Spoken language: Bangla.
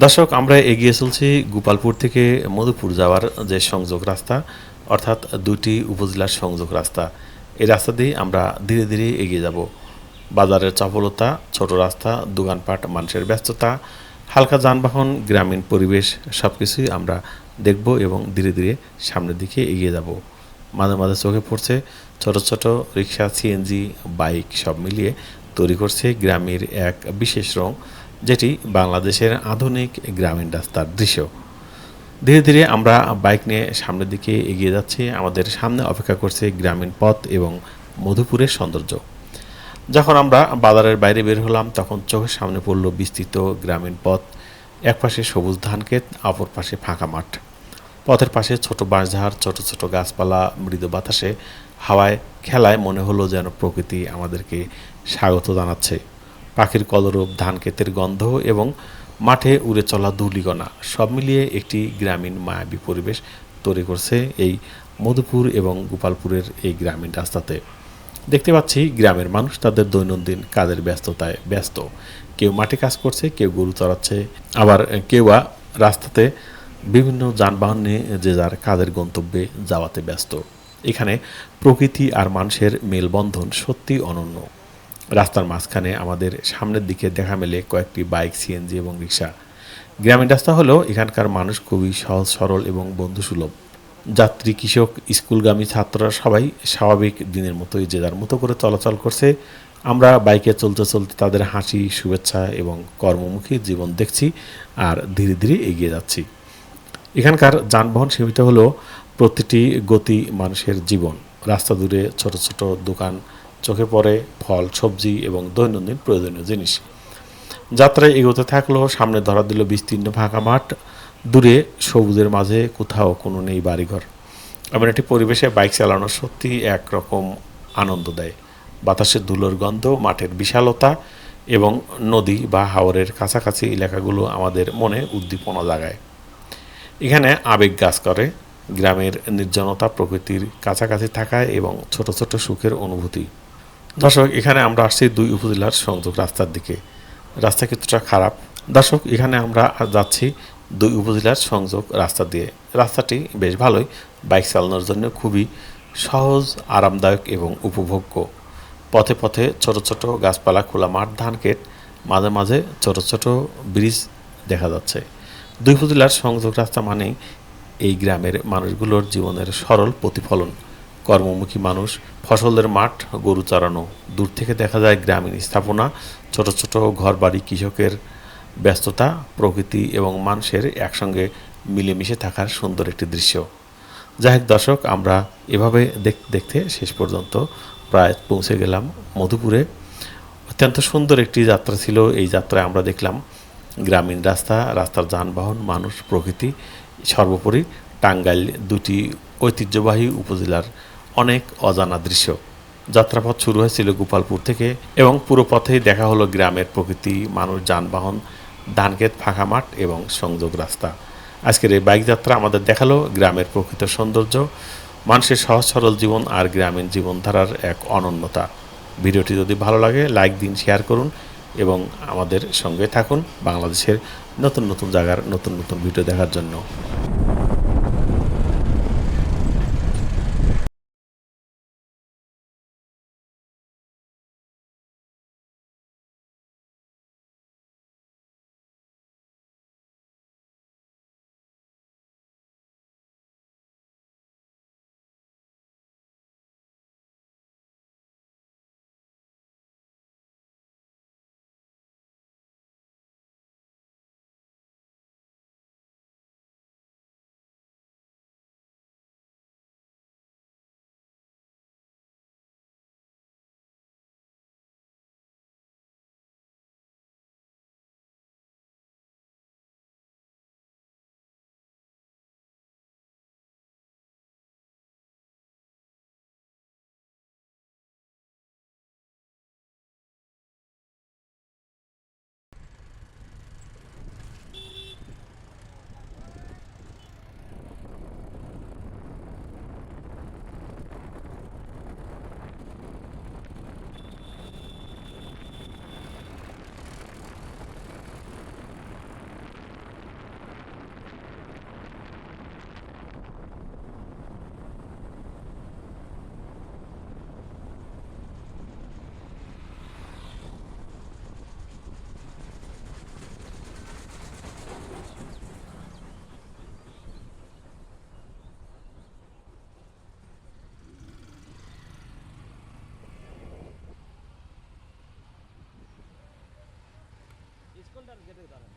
দর্শক, আমরা এগিয়ে চলছি গোপালপুর থেকে মধুপুর যাওয়ার যে সংযোগ রাস্তা, অর্থাৎ দুটি উপজেলার সংযোগ রাস্তা। এই রাস্তা দিয়ে আমরা ধীরে ধীরে এগিয়ে যাব। বাজারের চপলতা, ছোট রাস্তা, দোকানপাট, মানুষের ব্যস্ততা, হালকা যানবাহন, গ্রামীণ পরিবেশ সবকিছুই আমরা দেখব এবং ধীরে ধীরে সামনের দিকে এগিয়ে যাব। মাঝে মাঝে চোখে পড়ছে ছোট ছোট রিক্সা, সিএনজি, বাইক সব মিলিয়ে তৈরি করছে গ্রামের এক বিশেষ রং, যেটি বাংলাদেশের আধুনিক গ্রামীণ রাস্তার দৃশ্য। ধীরে ধীরে আমরা বাইক নিয়ে সামনের দিকে এগিয়ে যাচ্ছি। আমাদের সামনে অপেক্ষা করছে গ্রামীণ পথ এবং মধুপুরের সৌন্দর্য। যখন আমরা বাজারের বাইরে বের হলাম, তখন চোখের সামনে পড়ল বিস্তৃত গ্রামীণ পথ। একপাশে সবুজ ধানক্ষেত, অপর পাশে ফাঁকা মাঠ। পথের পাশে ছোট বাঁশঝাড়, ছোট ছোট গাছপালা, মৃদু বাতাসে হাওয়ায় খেলায় মনে হলো যেন প্রকৃতি আমাদেরকে স্বাগত জানাচ্ছে। পাখির কলরব, ধানক্ষেতের গন্ধ এবং মাঠে উড়ে চলা ধূলিকণা সব মিলিয়ে একটি গ্রামীণ মায়াবী পরিবেশ তৈরি করছে এই মধুপুর এবং গোপালপুরের এই গ্রামীণ রাস্তাতে। দেখতে পাচ্ছি গ্রামের মানুষ তাদের দৈনন্দিন কাজের ব্যস্ততায় ব্যস্ত। কেউ মাঠে কাজ করছে, কেউ গরু চড়াচ্ছে, আবার কেউ বা রাস্তাতে বিভিন্ন যানবাহন নিয়ে যে যার কাজের গন্তব্যে যাওয়াতে ব্যস্ত। এখানে প্রকৃতি আর মানুষের মেলবন্ধন সত্যি অনন্য। রাস্তার মাঝখানে আমাদের সামনের দিকে দেখা মেলে কয়েকটি বাইক, সিএনজি এবং রিক্সা। গ্রামীণ রাস্তা হলেও এখানকার মানুষ খুবই সহজ সরল এবং বন্ধুসুলভ। যাত্রী, কৃষক, স্কুলগামী ছাত্ররা সবাই স্বাভাবিক দিনের মতোই যে যার মতো করে চলাচল করছে। আমরা বাইকে চলতে চলতে তাদের হাসি, শুভেচ্ছা এবং কর্মমুখী জীবন দেখছি আর ধীরে ধীরে এগিয়ে যাচ্ছি। এখানকার যানবাহন সীমিত হলেও প্রতিটি গতি মানুষের জীবন। রাস্তা দূরে ছোট ছোট দোকান চোখে পড়ে, ফল, সবজি এবং দৈনন্দিন প্রয়োজনীয় জিনিস। যাত্রায় এগোতে থাকলেও সামনে ধরা দিল বিস্তীর্ণ ফাঁকা মাঠ। দূরে সবুজের মাঝে কোথাও কোনো নেই বাড়িঘর। এমন একটি পরিবেশে বাইক চালানো সত্যি একরকম আনন্দ দেয়। বাতাসের ধুলোর গন্ধ, মাঠের বিশালতা এবং নদী বা হাওরের কাছাকাছি এলাকাগুলো আমাদের মনে উদ্দীপনা জাগায়। এখানে আবেগ কাজ করে, গ্রামের নির্জনতা, প্রকৃতির কাছাকাছি থাকায় এবং ছোট ছোট সুখের অনুভূতি। দর্শক, এখানে আমরা আসছি দুই উপজেলার সংযোগ রাস্তার দিকে। রাস্তা কিছুটা খারাপ। দর্শক, এখানে আমরা যাচ্ছি দুই উপজেলার সংযোগ রাস্তা দিয়ে। রাস্তাটি বেশ ভালোই, বাইক চালানোর জন্য খুবই সহজ, আরামদায়ক এবং উপভোগ্য। পথে পথে ছোট ছোট গাছপালা, খোলা মাঠ, ধানক্ষেত, মাঝে মাঝে ছোট ছোট ব্রিজ দেখা যাচ্ছে। দুই উপজেলার সংযোগ রাস্তা মানেই এই গ্রামের মানুষগুলোর জীবনের সরল প্রতিফলন। কর্মমুখী মানুষ, ফসলের মাঠ, গরু চড়ানো। দূর থেকে দেখা যায় গ্রামীণ স্থাপনা, ছোট ছোট ঘরবাড়ি, কৃষকের ব্যস্ততা, প্রকৃতি এবং মানুষের একসঙ্গে মিলেমিশে থাকার সুন্দর একটি দৃশ্য। যাই হোক দর্শক, আমরা এভাবে দেখতে দেখতে শেষ পর্যন্ত প্রায় পৌঁছে গেলাম মধুপুরে। অত্যন্ত সুন্দর একটি যাত্রা ছিল। এই যাত্রায় আমরা দেখলাম গ্রামীণ রাস্তা, রাস্তার যানবাহন, মানুষ, প্রকৃতি, সর্বোপরি টাঙ্গাইল দুটি ঐতিহ্যবাহী উপজেলার অনেক অজানা দৃশ্য। যাত্রাপথ শুরু হয়েছিল গোপালপুর থেকে এবং পুরো পথেই দেখা হলো গ্রামের প্রকৃতি, মানুষ, যানবাহন, ধানক্ষেত, ফাঁকা মাঠ এবং সংযোগ রাস্তা। আজকের এই বাইক যাত্রা আমাদের দেখালো গ্রামের প্রকৃত সৌন্দর্য, মানুষের সহজ সরল জীবন আর গ্রামীণ জীবনধারার এক অনন্যতা। ভিডিওটি যদি ভালো লাগে লাইক দিন, শেয়ার করুন এবং আমাদের সঙ্গে থাকুন বাংলাদেশের নতুন নতুন জায়গার নতুন নতুন ভিডিও দেখার জন্য। কোনটার গেটে দাঁড়ান?